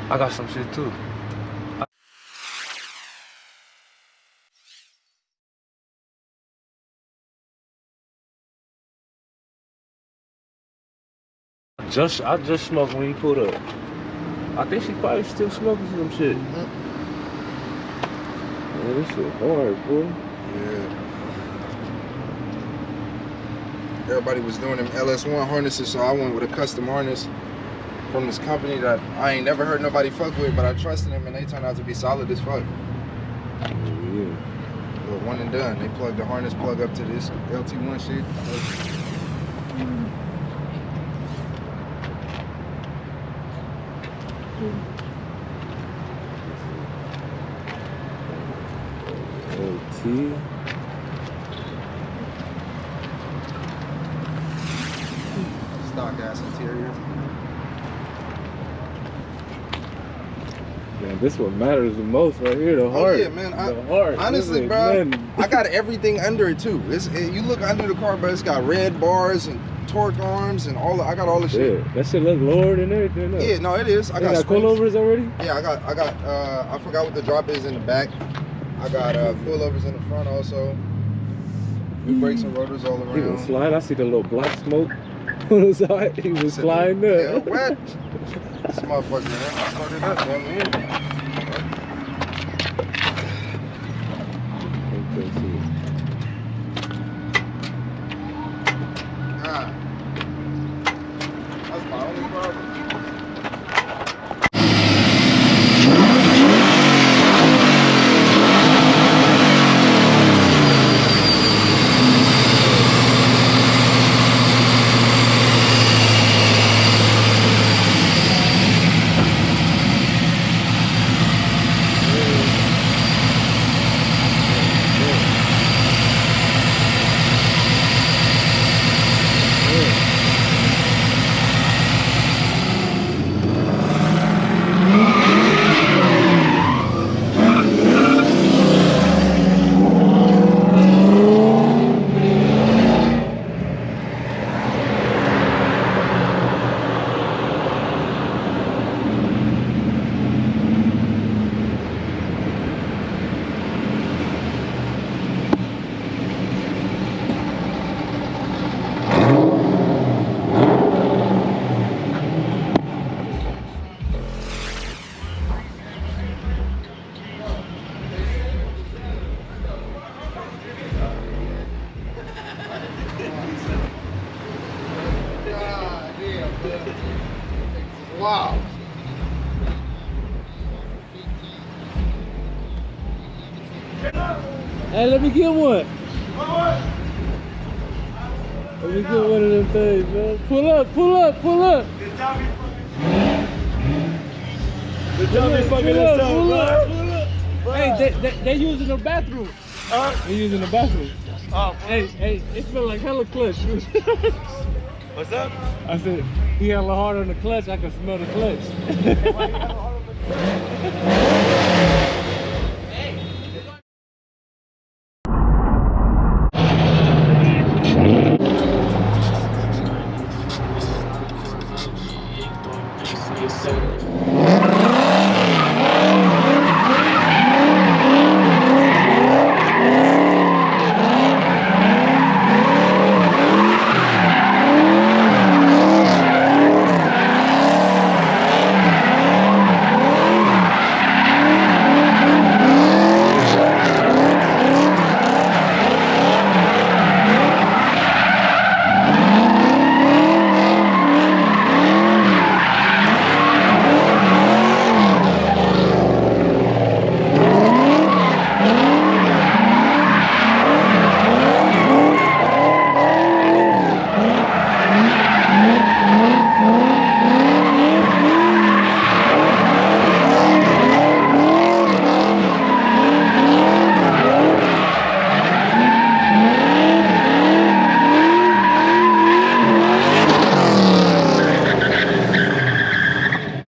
I got some shit too. I just smoked when he pulled up. I think she probably still smoking some shit. Man, this shit hard, boy. Yeah. Everybody was doing them LS1 harnesses, so I went with a custom harness from this company that I ain't never heard nobody fuck with, but I trusted them and they turned out to be solid as fuck. Yeah. But one and done. They plugged the harness plug up to this LT1 shit. LT. Stock ass interior. Man, this what matters the most right here, the heart. Oh yeah, man. The heart. Honestly, bro, I got everything under it too. You look under the car, but it's got red bars and torque arms and all. I got all the shit. Yeah, that shit look lower than everything. No. Yeah, no, it is. I got coilovers already. Yeah, I got. I forgot what the drop is in the back. I got coilovers in the front also. New brakes and rotors all around. He was slide. I see the little black smoke on the side. He was sliding up. Yeah, wet. This motherfucker, man. I started up, man. Okay, see. God. That's my only problem. Wow. Hey, let me get one. Let me get one of them things, man. Pull up, pull up, pull up. Good job, me fucking this up, bro. Hey, they using the bathroom. They using the bathroom. Oh, hey, it smell like hella clutch. what's up? I said, he hella hard on the clutch. I can smell the clutch.